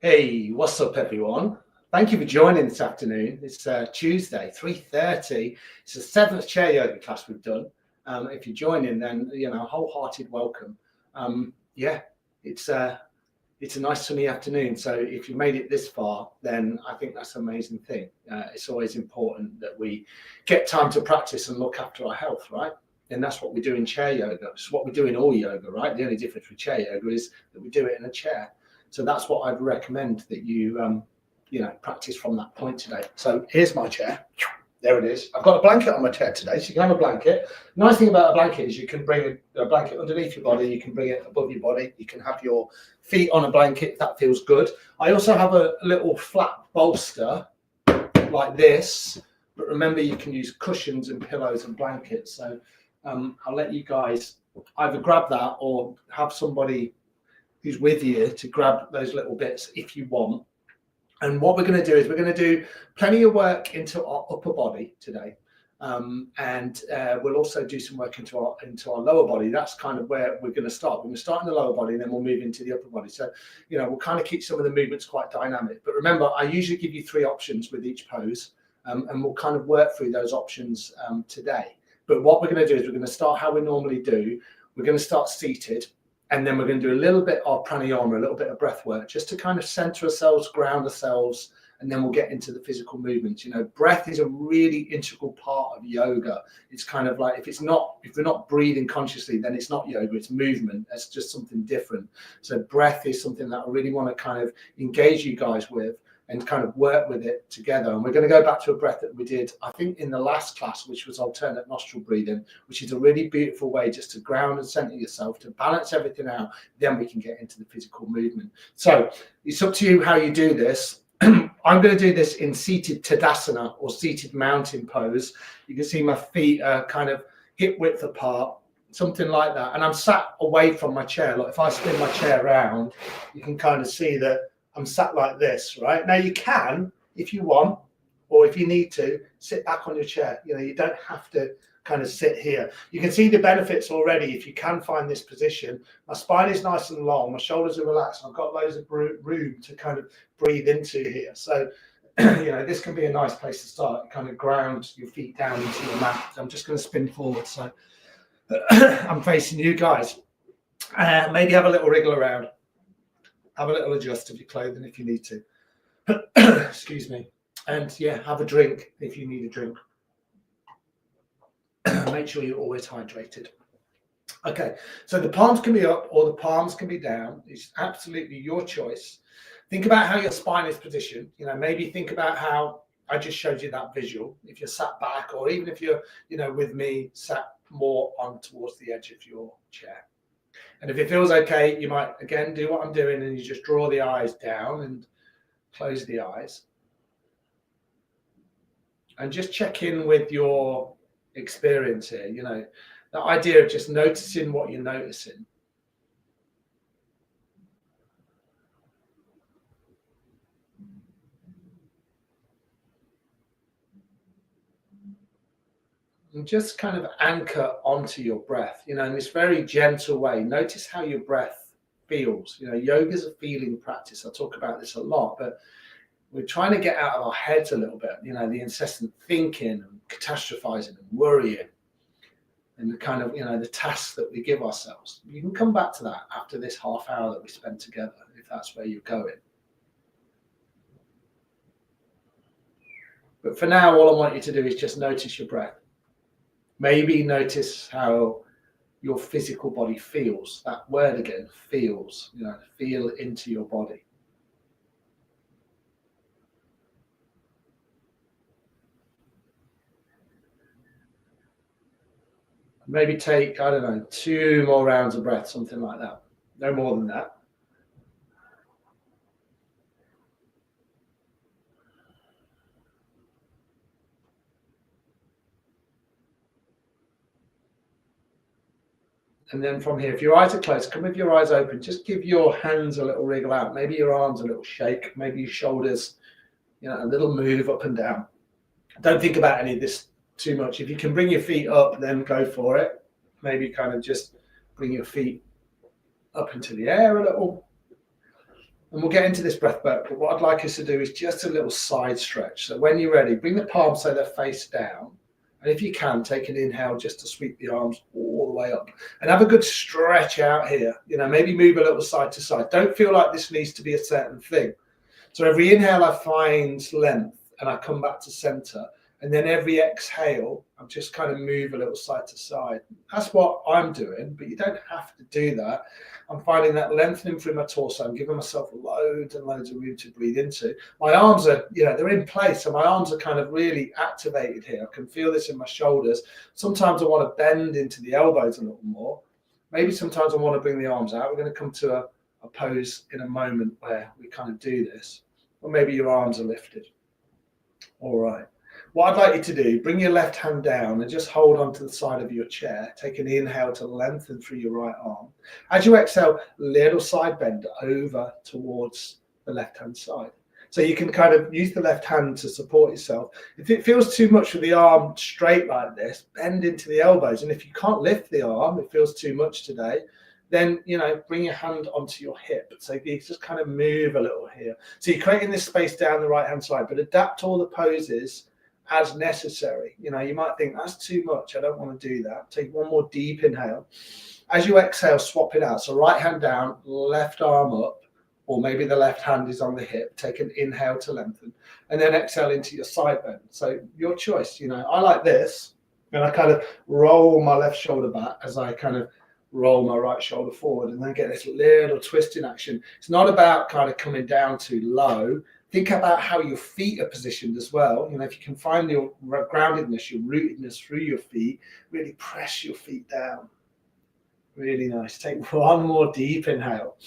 Hey, what's up, everyone? Thank you for joining this afternoon. It's Tuesday, 3:30. It's the seventh chair yoga class we've done. If you're joining, then wholehearted welcome. Yeah, it's it's a nice sunny afternoon. So if you made it this far, then I think that's an amazing thing. It's always important that we get time to practice and look after our health, right? And that's what we do in chair yoga. It's what we do in all yoga, right? The only difference with chair yoga is that we do it in a chair. So that's what I'd recommend that you practice from that point today. So here's my chair. There it is. I've got a blanket on my chair today, so you can have a blanket. Nice thing about a blanket is you can bring a blanket underneath your body, you can bring it above your body, you can have your feet on a blanket if that feels good. I also have a little flat bolster like this, but remember you can use cushions and pillows and blankets. So I'll let you guys either grab that or have somebody who's with you to grab those little bits if you want. And what we're going to do is we're going to do plenty of work into our upper body today, and we'll also do some work into our lower body. That's kind of where we're going to start. We're going to start in the lower body, and then we'll move into the upper body. So, we'll kind of keep some of the movements quite dynamic. But remember, I usually give you 3 options with each pose, and we'll kind of work through those options today. But what we're going to do is we're going to start how we normally do. We're going to start seated. And then we're going to do a little bit of pranayama, a little bit of breath work, just to kind of center ourselves, ground ourselves, and then we'll get into the physical movements. Breath is a really integral part of yoga. It's kind of like if we're not breathing consciously, then it's not yoga, it's movement. That's just something different. So breath is something that I really want to kind of engage you guys with and kind of work with it together. And we're going to go back to a breath that we did, I think, in the last class, which was alternate nostril breathing, which is a really beautiful way just to ground and center yourself, to balance everything out. Then we can get into the physical movement. So it's up to you how you do this. I'm going to do this in seated Tadasana or seated mountain pose. You can see my feet are kind of hip width apart, something like that. And I'm sat away from my chair. Like if I spin my chair around, you can kind of see that I'm sat like this, right? Now you can, if you want, or if you need to, sit back on your chair. You don't have to kind of sit here. You can see the benefits already if you can find this position. My spine is nice and long, my shoulders are relaxed, I've got loads of room to kind of breathe into here. So, this can be a nice place to start. Kind of ground your feet down into your mat. I'm just going to spin forward, so I'm facing you guys. Maybe have a little wriggle around. Have a little adjust of your clothing if you need to. Excuse me. And have a drink if you need a drink. Make sure you're always hydrated. Okay, so the palms can be up or the palms can be down. It's absolutely your choice. Think about how your spine is positioned. Maybe think about how I just showed you that visual. If you're sat back, or even if you're, with me, sat more on towards the edge of your chair. And if it feels okay, you might, again, do what I'm doing and you just draw the eyes down and close the eyes. And just check in with your experience here. The idea of just noticing what you're noticing. And just kind of anchor onto your breath, in this very gentle way. Notice how your breath feels. Yoga is a feeling practice. I talk about this a lot, but we're trying to get out of our heads a little bit, the incessant thinking and catastrophizing and worrying and the kind of, the tasks that we give ourselves. You can come back to that after this half hour that we spend together, if that's where you're going. But for now, all I want you to do is just notice your breath. Maybe notice how your physical body feels. That word again, feels, feel into your body. Maybe take, 2 more rounds of breath, something like that. No more than that. And then from here, if your eyes are closed, come with your eyes open. Just give your hands a little wriggle out. Maybe your arms a little shake. Maybe your shoulders, a little move up and down. Don't think about any of this too much. If you can bring your feet up, then go for it. Maybe kind of just bring your feet up into the air a little. And we'll get into this breath work, but what I'd like us to do is just a little side stretch. So when you're ready, bring the palms so they're face down. And if you can, take an inhale just to sweep the arms all the way up. And have a good stretch out here. Maybe move a little side to side. Don't feel like this needs to be a certain thing. So every inhale I find length and I come back to center. And then every exhale, I'm just kind of move a little side to side. That's what I'm doing, but you don't have to do that. I'm finding that lengthening through my torso. I'm giving myself loads and loads of room to breathe into. My arms are, they're in place. So my arms are kind of really activated here. I can feel this in my shoulders. Sometimes I want to bend into the elbows a little more. Maybe sometimes I want to bring the arms out. We're going to come to a pose in a moment where we kind of do this. Or maybe your arms are lifted. All right. What I'd like you to do, bring your left hand down and just hold onto the side of your chair. Take an inhale to lengthen through your right arm. As you exhale, little side bend over towards the left-hand side. So you can kind of use the left hand to support yourself. If it feels too much with the arm straight like this, bend into the elbows. And if you can't lift the arm, it feels too much today, then, bring your hand onto your hip. So you just kind of move a little here. So you're creating this space down the right-hand side, but adapt all the poses as necessary. You might think that's too much. I don't want to do that. Take one more deep inhale. As you exhale, swap it out. So right hand down, left arm up, or maybe the left hand is on the hip. Take an inhale to lengthen, and then exhale into your side bend. So your choice. I like this, and I kind of roll my left shoulder back as I kind of roll my right shoulder forward, and then get this little twist in action. It's not about kind of coming down too low. Think about how your feet are positioned as well. If you can find your groundedness, your rootedness through your feet, really press your feet down. Really nice. Take one more deep inhale.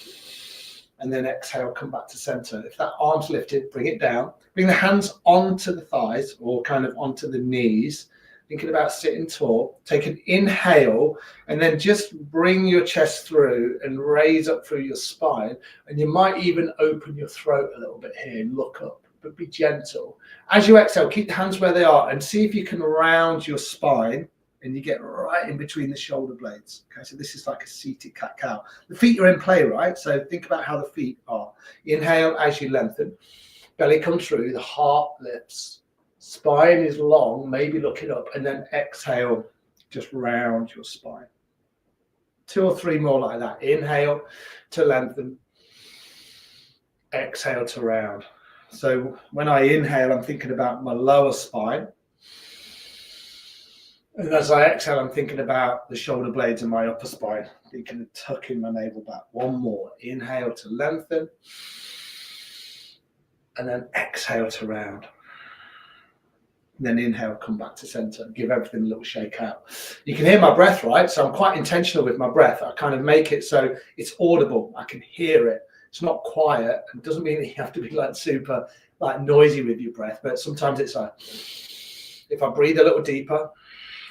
And then exhale, come back to center. If that arm's lifted, bring it down. Bring the hands onto the thighs or kind of onto the knees. Thinking about sitting tall. Take an inhale and then just bring your chest through and raise up through your spine. And you might even open your throat a little bit here and look up, but be gentle. As you exhale, keep the hands where they are and see if you can round your spine and you get right in between the shoulder blades. Okay, so this is like a seated cat-cow. The feet are in play, right? So think about how the feet are. Inhale as you lengthen. Belly comes through, the heart lifts. Spine is long, maybe look it up, and then exhale, just round your spine. 2 or 3 more like that. Inhale to lengthen, exhale to round. So when I inhale, I'm thinking about my lower spine. And as I exhale, I'm thinking about the shoulder blades in my upper spine. Thinking of tucking my navel back. 1 more. Inhale to lengthen, and then exhale to round. Then inhale, come back to center, give everything a little shake out. You can hear my breath, right? So I'm quite intentional with my breath. I kind of make it so it's audible. I can hear it. It's not quiet. It doesn't mean that you have to be like super like noisy with your breath, but sometimes it's like, if I breathe a little deeper,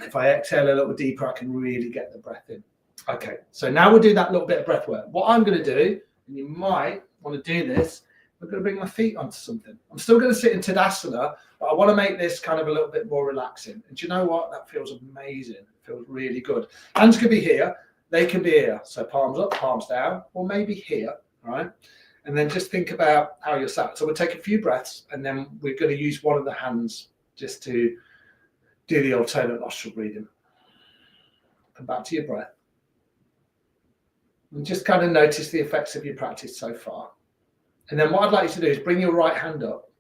if I exhale a little deeper, I can really get the breath in. Okay, so now we'll do that little bit of breath work. What I'm going to do, and you might want to do this, I'm going to bring my feet onto something. I'm still going to sit in Tadasana, but I want to make this kind of a little bit more relaxing. And do you know what? That feels amazing. It feels really good. Hands can be here. They can be here. So palms up, palms down, or maybe here, all right? And then just think about how you're sat. So we'll take a few breaths, and then we're going to use one of the hands just to do the alternate nostril breathing. Come back to your breath. And just kind of notice the effects of your practice so far. And then what I'd like you to do is bring your right hand up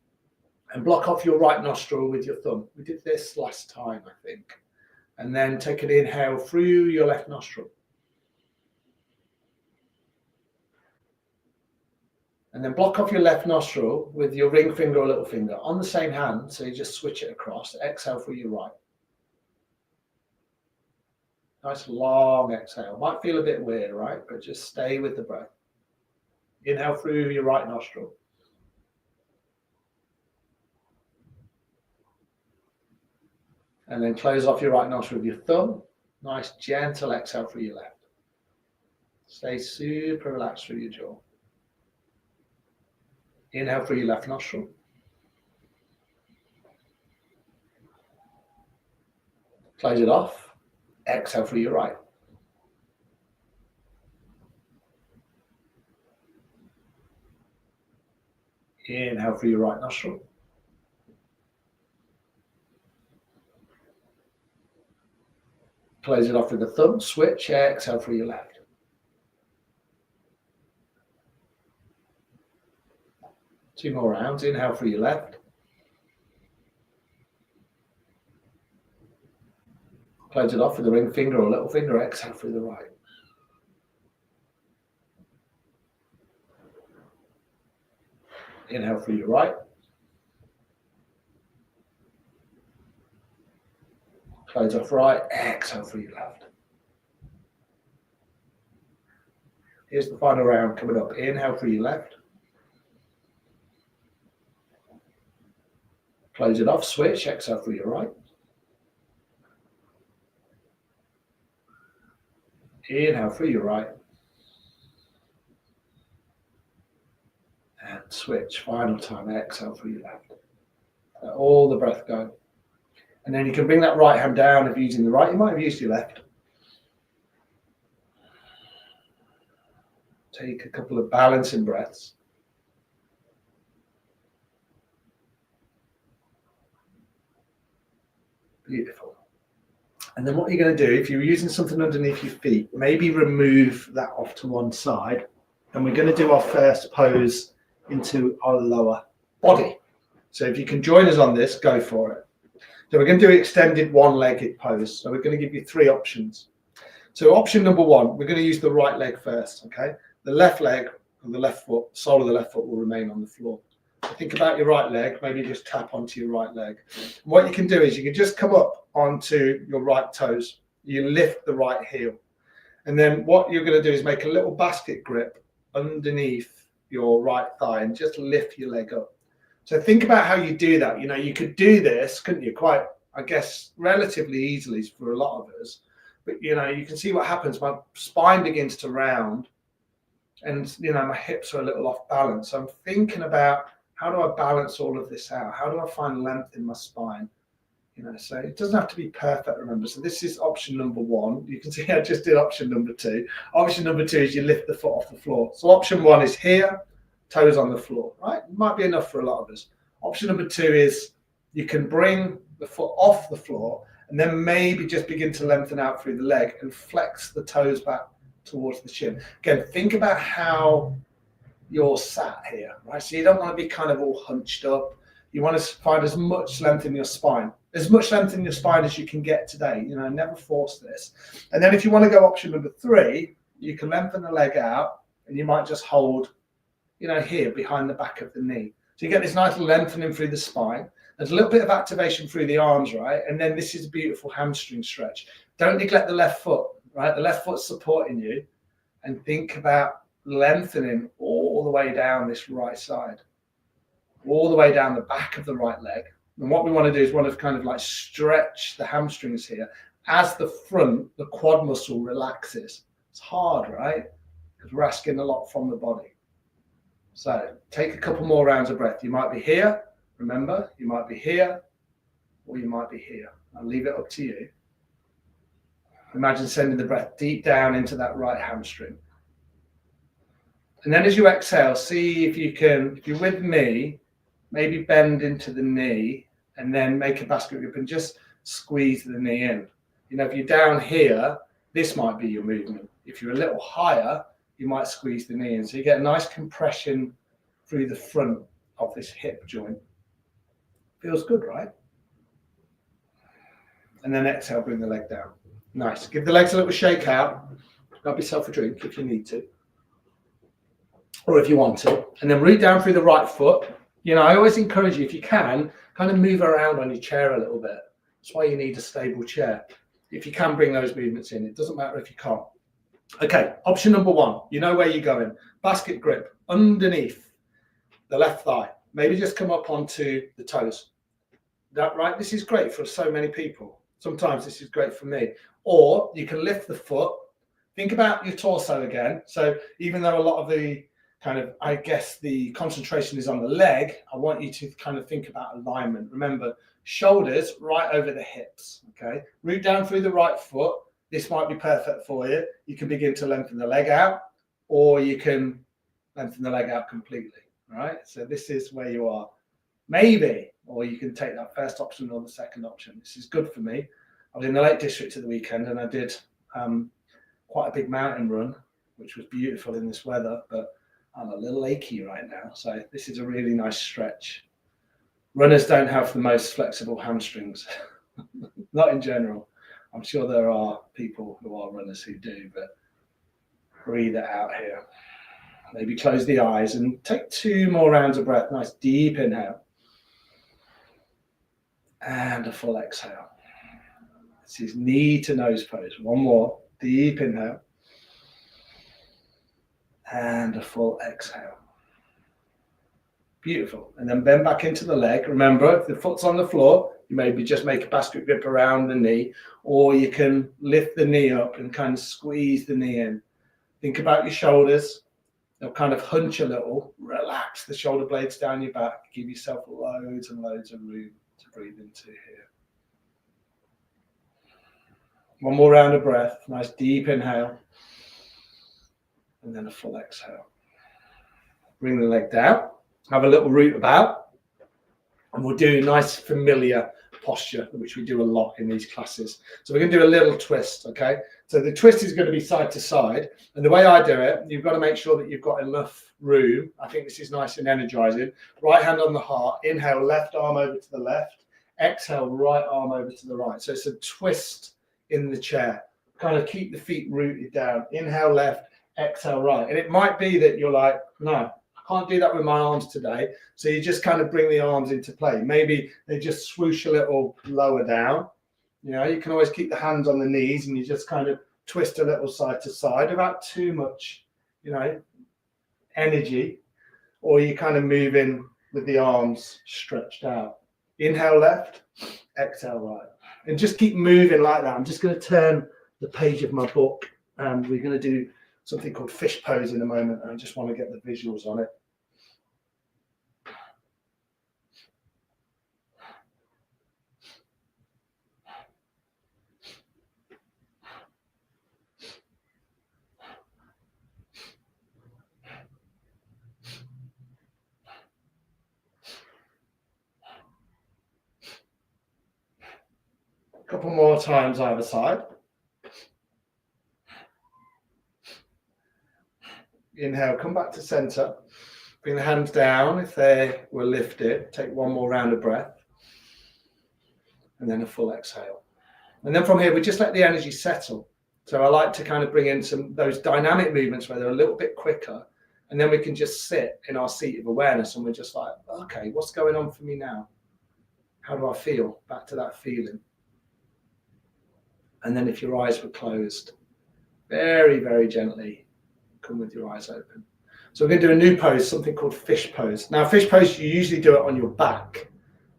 and block off your right nostril with your thumb. We did this last time, I think. And then take an inhale through your left nostril. And then block off your left nostril with your ring finger or little finger on the same hand. So you just switch it across. Exhale through your right. Nice long exhale. Might feel a bit weird, right? But just stay with the breath. Inhale through your right nostril. And then close off your right nostril with your thumb. Nice gentle exhale through your left. Stay super relaxed through your jaw. Inhale through your left nostril. Close it off. Exhale through your right. Inhale through your right nostril. Close it off with the thumb, switch, exhale through your left. Two more rounds, inhale through your left. Close it off with the ring finger or little finger, exhale through the right. Inhale through your right. Close off right, exhale through your left. Here's the final round coming up. Inhale through your left. Close it off, switch, exhale through your right. Inhale through your right. And switch, final time, exhale through your left. Let all the breath go. And then you can bring that right hand down if you're using the right. You might have used your left. Take a couple of balancing breaths. Beautiful. And then what you're going to do, if you're using something underneath your feet, maybe remove that off to one side. And we're going to do our first pose into our lower body. So if you can join us on this, go for it. So we're going to do extended one-legged pose. So we're going to give you three options. So option number one, we're going to use the right leg first, okay? The left leg or the left foot, sole of the left foot will remain on the floor. So think about your right leg, maybe just tap onto your right leg. What you can do is you can just come up onto your right toes. You lift the right heel. And then what you're going to do is make a little basket grip underneath your right thigh and just lift your leg up. So think about how you do that. You know, you could do this, couldn't you? Quite, I guess, relatively easily for a lot of us. But, you know, you can see what happens. My spine begins to round and, you know, my hips are a little off balance. So I'm thinking about how do I balance all of this out? How do I find length in my spine? You know, so it doesn't have to be perfect, remember. So this is option number one. You can see I just did option number two. Option number two is you lift the foot off the floor. So option one is here, toes on the floor, right? It might be enough for a lot of us. Option number two is you can bring the foot off the floor and then maybe just begin to lengthen out through the leg and flex the toes back towards the shin. Again, think about how you're sat here, right? So you don't want to be kind of all hunched up. You want to find as much length in your spine, as much length in your spine as you can get today. You know, never force this. And then if you want to go option number three, you can lengthen the leg out and you might just hold, you know, here behind the back of the knee. So you get this nice lengthening through the spine. There's a little bit of activation through the arms, right? And then this is a beautiful hamstring stretch. Don't neglect the left foot, right? The left foot's supporting you. And think about lengthening all the way down this right side, all the way down the back of the right leg. And what we want to do is want to kind of like stretch the hamstrings here as the front, the quad muscle relaxes. It's hard, right? Because we're asking a lot from the body. So take a couple more rounds of breath. You might be here, remember, you might be here, or you might be here. I'll leave it up to you. Imagine sending the breath deep down into that right hamstring. And then as you exhale, see if you can, if you're with me, maybe bend into the knee and then make a basket grip and just squeeze the knee in. You know, if you're down here, this might be your movement. If you're a little higher, you might squeeze the knee in. So you get a nice compression through the front of this hip joint. Feels good, right? And then exhale, bring the leg down. Nice. Give the legs a little shake out. Grab yourself a drink if you need to, or if you want to. And then root down through the right foot. You know, I always encourage you, if you can, kind of move around on your chair a little bit. That's why you need a stable chair. If you can bring those movements in, it doesn't matter if you can't. Okay, option number one, you know where you're going. Basket grip underneath the left thigh. Maybe just come up onto the toes. That right? This is great for so many people. Sometimes this is great for me. Or you can lift the foot. Think about your torso again. So even though a lot of the kind of, I guess, the concentration is on the leg, I want you to kind of think about alignment. Remember, shoulders right over the hips, okay? Root down through the right foot. This might be perfect for you. You can begin to lengthen the leg out, or you can lengthen the leg out completely, All right, so this is where you are. Maybe, or you can take that first option or the second option. This is good for me. I was in the Lake District at the weekend and I did quite a big mountain run, which was beautiful in this weather, but I'm a little achy right now. So this is a really nice stretch. Runners don't have the most flexible hamstrings, not in general. I'm sure there are people who are runners who do, but breathe it out here. Maybe close the eyes and take 2 more rounds of breath. Nice deep inhale. And a full exhale. This is knee to nose pose. 1 more. Deep inhale. And a full exhale. Beautiful. And then bend back into the leg. Remember, if the foot's on the floor, you maybe just make a basket grip around the knee, or you can lift the knee up and kind of squeeze the knee in. Think about your shoulders. They'll kind of hunch a little. Relax the shoulder blades down your back. Give yourself loads and loads of room to breathe into here. 1 more round of breath. Nice deep inhale. And then a full exhale. Bring the leg down. Have a little root about. And we'll do a nice familiar posture, which we do a lot in these classes. So we're going to do a little twist, okay? So the twist is going to be side to side. And the way I do it, you've got to make sure that you've got enough room. I think this is nice and energizing. Right hand on the heart. Inhale, left arm over to the left. Exhale, right arm over to the right. So it's a twist in the chair. Kind of keep the feet rooted down. Inhale, left. Exhale, right. And it might be that you're like, no, I can't do that with my arms today. So you just kind of bring the arms into play. Maybe they just swoosh a little lower down. You know, you can always keep the hands on the knees and you just kind of twist a little side to side without too much, you know, energy. Or you kind of move in with the arms stretched out. Inhale left, exhale right. And just keep moving like that. I'm just going to turn the page of my book and we're going to do something called fish pose in a moment. I just want to get the visuals on it. A couple more times either side. Inhale, come back to center. Bring the hands down if they were lifted. Take 1 more round of breath. And then a full exhale. And then from here, we just let the energy settle. So I like to kind of bring in those dynamic movements where they're a little bit quicker. And then we can just sit in our seat of awareness and we're just like, okay, what's going on for me now? How do I feel? Back to that feeling. And then if your eyes were closed, very, very gently, come with your eyes open. So we're going to do a new pose, something called fish pose. Now, fish pose, you usually do it on your back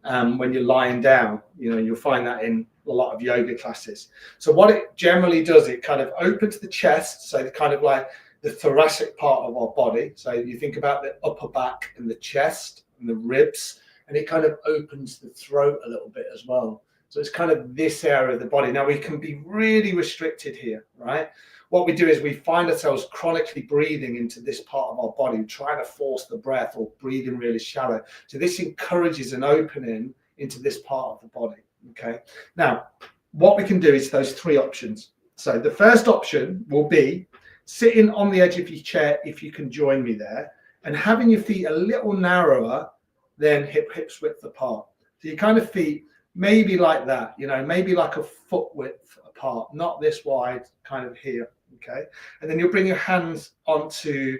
when you're lying down. You know, you'll find that in a lot of yoga classes. So what it generally does, it kind of opens the chest, so kind of like the thoracic part of our body. So you think about the upper back and the chest and the ribs, and it kind of opens the throat a little bit as well. So it's kind of this area of the body. Now we can be really restricted here, right? What we do is we find ourselves chronically breathing into this part of our body, trying to force the breath or breathing really shallow. So this encourages an opening into this part of the body, okay? Now, what we can do is those 3 options. So the first option will be sitting on the edge of your chair, if you can join me there, and having your feet a little narrower than hips width apart. So your kind of feet maybe like that, you know, maybe like a foot width apart, not this wide, kind of here, okay? And then you'll bring your hands onto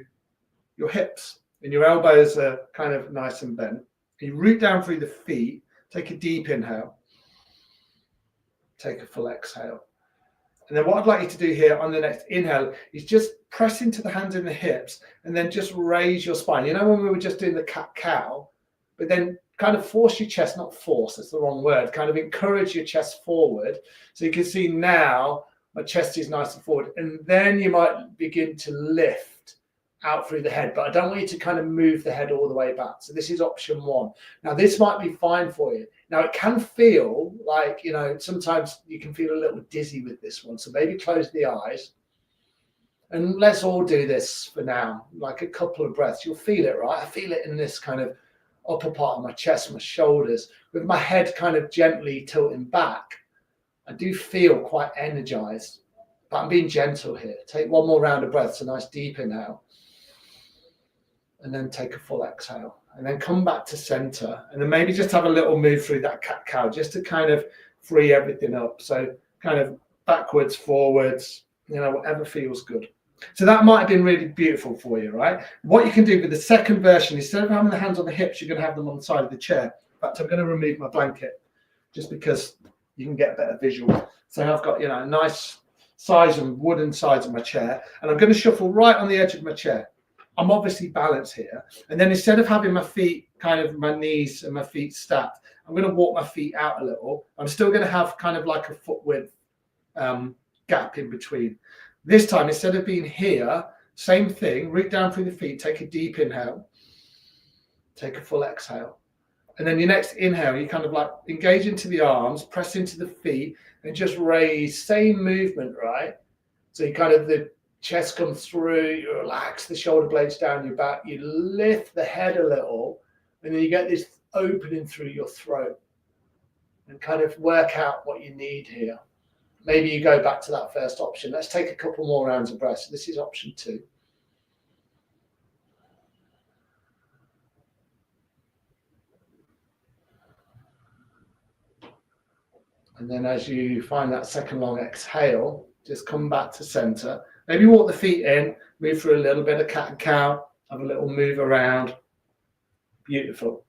your hips and your elbows are kind of nice and bent. You root down through the feet, take a deep inhale, take a full exhale. And then what I'd like you to do here on the next inhale is just press into the hands in the hips and then just raise your spine. You know, when we were just doing the cat-cow, but then kind of force your chest, not force, that's the wrong word, kind of encourage your chest forward. So you can see now my chest is nice and forward. And then you might begin to lift out through the head, but I don't want you to kind of move the head all the way back. So this is option 1. Now this might be fine for you. Now it can feel like, you know, sometimes you can feel a little dizzy with this one. So maybe close the eyes And let's all do this for now, like a couple of breaths. You'll feel it, right? I feel it in this kind of upper part of my chest, my shoulders, with my head kind of gently tilting back. I do feel quite energized, but I'm being gentle here. Take one more round of breaths, a nice deep inhale, and then take a full exhale, and then come back to center, and then maybe just have a little move through that cat-cow just to kind of free everything up. So kind of backwards, forwards, whatever feels good. So that might have been really beautiful for you, right? What you can do with the second version, instead of having the hands on the hips, you're going to have them on the side of the chair. In fact, I'm going to remove my blanket just because you can get a better visual. So I've got, a nice size of wooden sides of my chair, and I'm going to shuffle right on the edge of my chair. I'm obviously balanced here. And then instead of having my feet, kind of my knees and my feet stacked, I'm going to walk my feet out a little. I'm still going to have kind of like a foot width gap in between. This time, instead of being here, same thing, root down through the feet, take a deep inhale, take a full exhale. And then your next inhale, you kind of like engage into the arms, press into the feet, and just raise, same movement, right? So you kind of, the chest comes through, you relax the shoulder blades down your back, you lift the head a little, and then you get this opening through your throat, and kind of work out what you need here. Maybe you go back to that first option. Let's take a couple more rounds of breath. So this is option 2. And then as you find that second long exhale, just come back to center. Maybe walk the feet in, move through a little bit of cat and cow, have a little move around. Beautiful.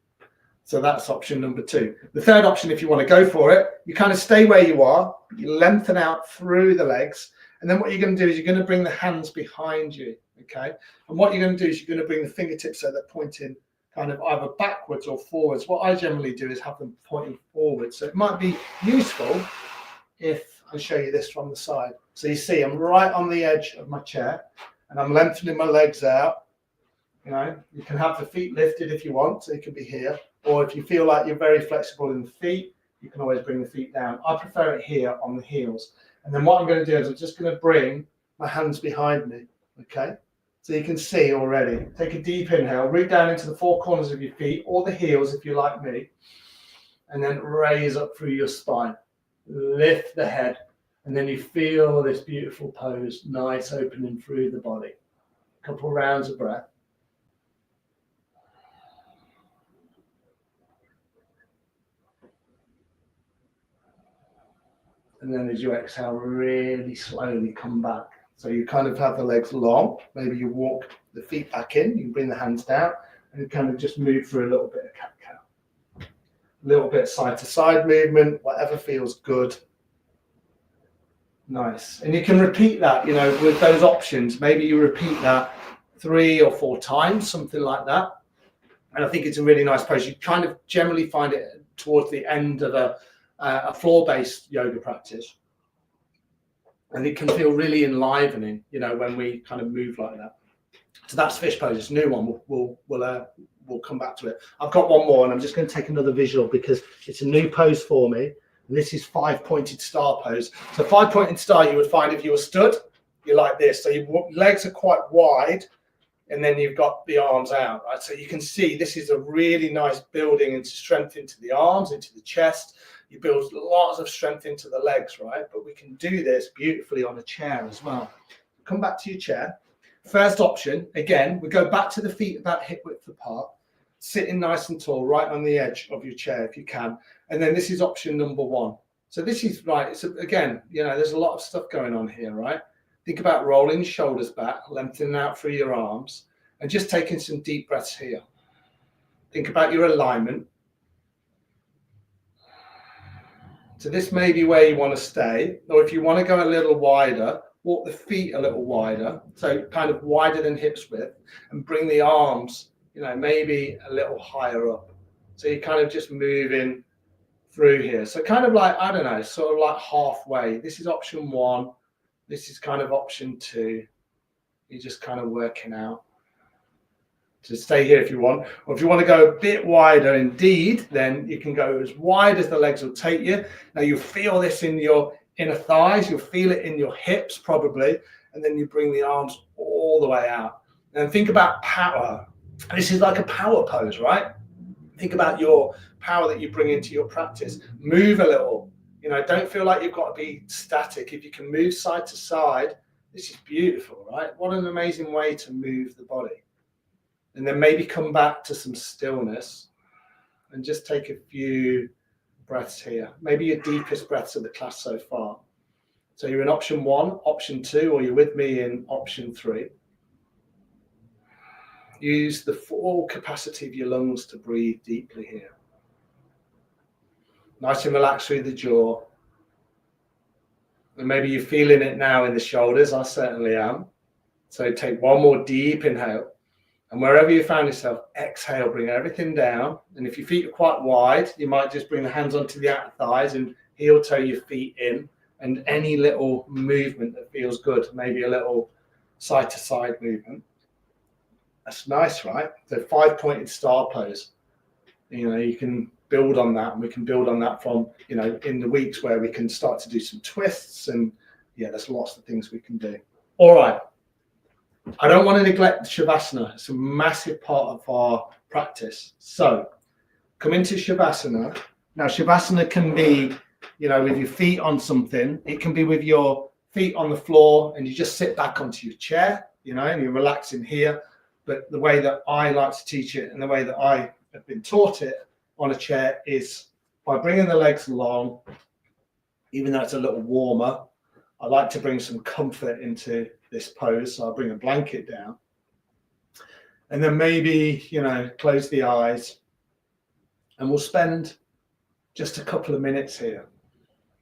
So that's option number 2. The third option, if you want to go for it, you kind of stay where you are, you lengthen out through the legs, and then what you're going to do is you're going to bring the hands behind you, okay? And what you're going to do is you're going to bring the fingertips so they're pointing kind of either backwards or forwards. What I generally do is have them pointing forwards. So it might be useful if I show you this from the side. So you see I'm right on the edge of my chair, and I'm lengthening my legs out. You can have the feet lifted if you want, so it can be here. Or if you feel like you're very flexible in the feet, you can always bring the feet down. I prefer it here on the heels. And then what I'm going to do is I'm just going to bring my hands behind me, okay? So you can see already. Take a deep inhale, root down into the 4 corners of your feet, or the heels if you're like me, and then raise up through your spine. Lift the head, and then you feel this beautiful pose, nice opening through the body. A couple rounds of breath. And then as you exhale, really slowly come back. So you kind of have the legs long. Maybe you walk the feet back in. You can bring the hands down and you kind of just move through a little bit of cat-cow. A little bit side-to-side movement, whatever feels good. Nice. And you can repeat that, with those options. Maybe you repeat that 3 or 4 times, something like that. And I think it's a really nice pose. You kind of generally find it towards the end of a floor-based yoga practice, and it can feel really enlivening, when we kind of move like that. So that's fish pose. It's a new one. We'll come back to it. I've got one more, and I'm just going to take another visual because it's a new pose for me. And this is 5-pointed star pose. So 5-pointed star, you would find if you were stood, you're like this. So your legs are quite wide, and then you've got the arms out, right? So you can see this is a really nice building into strength into the arms, into the chest. You build lots of strength into the legs, right? But we can do this beautifully on a chair as well. Come back to your chair. First option, again, we go back to the feet about hip width apart, sitting nice and tall, right on the edge of your chair if you can. And then this is option number 1. So this is right. It's again, there's a lot of stuff going on here, right? Think about rolling your shoulders back, lengthening out through your arms, and just taking some deep breaths here. Think about your alignment. So this may be where you want to stay, or if you want to go a little wider, walk the feet a little wider, so kind of wider than hips width, and bring the arms, maybe a little higher up. So you're kind of just moving through here. So kind of like, I don't know, sort of like halfway. This is option 1. This is kind of option 2. You're just kind of working out. To stay here if you want, or if you want to go a bit wider indeed, then you can go as wide as the legs will take you. Now you feel this in your inner thighs, you'll feel it in your hips probably, and then you bring the arms all the way out. And think about power. This is like a power pose, right? Think about your power that you bring into your practice. Move a little. You know, don't feel like you've got to be static. If you can move side to side, this is beautiful, right? What an amazing way to move the body. And then maybe come back to some stillness and just take a few breaths here. Maybe your deepest breaths of the class so far. So you're in option 1, option 2, or you're with me in option 3. Use the full capacity of your lungs to breathe deeply here. Nice and relaxed through the jaw. And maybe you're feeling it now in the shoulders. I certainly am. So take one more deep inhale. And wherever you found yourself, exhale, bring everything down. And if your feet are quite wide, you might just bring the hands onto the outer thighs and heel toe your feet in. And any little movement that feels good, maybe a little side to side movement. That's nice, right? The 5-pointed star pose. You know, you can build on that, and we can build on that from, you know, in the weeks where we can start to do some twists, and yeah, there's lots of things we can do. All right. I don't want to neglect Shavasana. It's a massive part of our practice. So come into Shavasana. Now, Shavasana can be, you know, with your feet on something. It can be with your feet on the floor and you just sit back onto your chair, you know, and you're relaxing here. But the way that I like to teach it and the way that I have been taught it on a chair is by bringing the legs along, even though it's a little warmer. I like to bring some comfort into this pose. So I'll bring a blanket down. And then maybe, you know, close the eyes. And we'll spend just a couple of minutes here.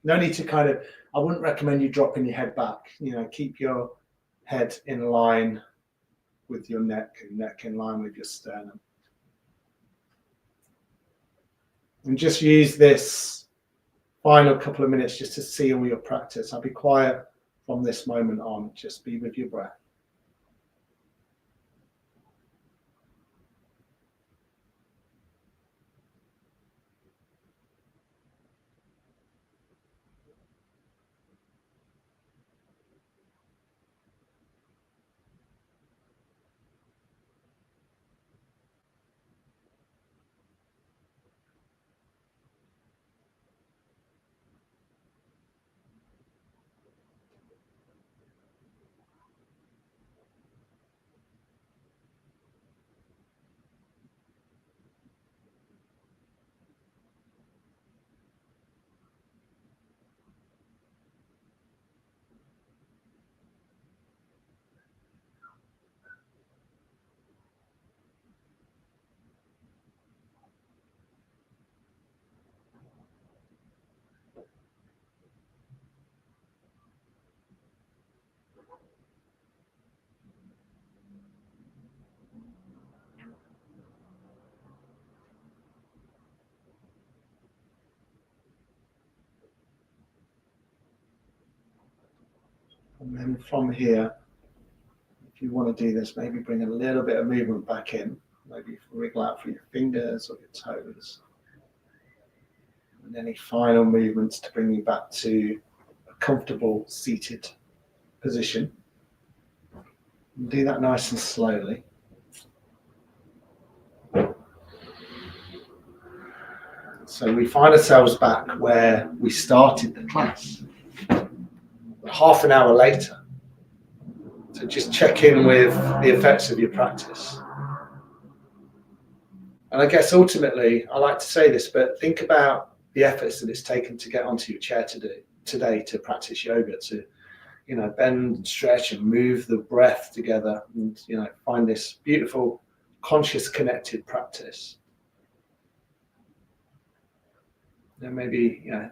No need to kind of, I wouldn't recommend you dropping your head back. You know, keep your head in line with your neck and neck in line with your sternum. And just use this final couple of minutes just to seal your practice. I'll be quiet from this moment on. Just be with your breath. And then from here, if you want to do this, maybe bring a little bit of movement back in. Maybe wriggle out for your fingers or your toes. And any final movements to bring you back to a comfortable seated position. And do that nice and slowly. So we find ourselves back where we started the class. Half an hour later. So just check in with the effects of your practice. And I guess ultimately, I like to say this, but think about the efforts that it's taken to get onto your chair today to practice yoga, to, you know, bend, stretch and move the breath together and, you know, find this beautiful, conscious, connected practice. And maybe, you know,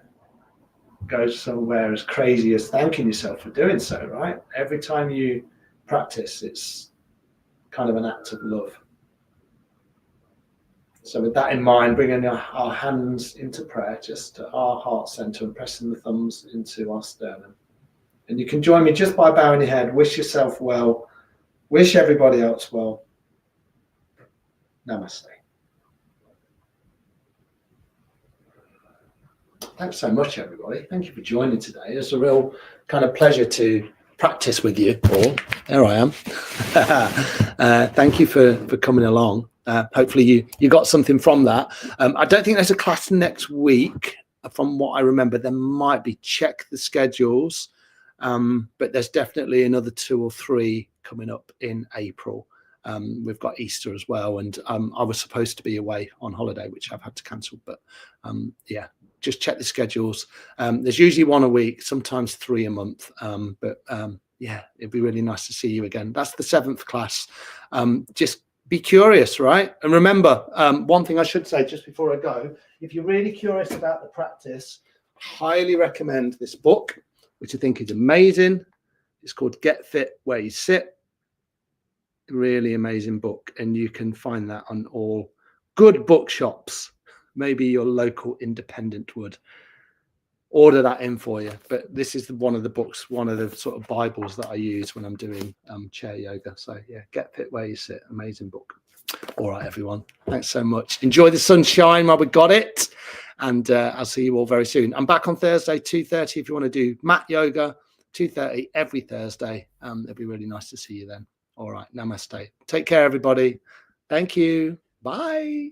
go somewhere as crazy as thanking yourself for doing so, right? Every time you practice, it's kind of an act of love. So with that in mind, bringing our hands into prayer, just to our heart center and pressing the thumbs into our sternum. And you can join me just by bowing your head. Wish yourself well. Wish everybody else well. Namaste. Thanks so much, everybody. Thank you for joining today. It's a real kind of pleasure to practice with you all. There I am. Thank you for coming along. Hopefully you got something from that. I don't think there's a class next week. From what I remember, there might be. Check the schedules. But there's definitely another 2 or 3 coming up in April. We've got Easter as well, and I was supposed to be away on holiday, which I've had to cancel. But yeah, just check the schedules. There's usually 1 a week, sometimes 3 a month. Yeah, it'd be really nice to see you again. That's the 7th class. Just be curious, right? And remember, one thing I should say just before I go, if you're really curious about the practice, highly recommend this book, which I think is amazing. It's called Get Fit Where You Sit. Really amazing book. And you can find that on all good bookshops. Maybe your local independent would order that in for you. But this is one of the books, one of the sort of Bibles that I use when I'm doing chair yoga. So yeah, Get Fit Where You Sit. Amazing book. All right, everyone. Thanks so much. Enjoy the sunshine while we got it. And I'll see you all very soon. I'm back on Thursday, 2:30. If you want to do mat yoga, 2:30 every Thursday. It'd be really nice to see you then. All right. Namaste. Take care, everybody. Thank you. Bye.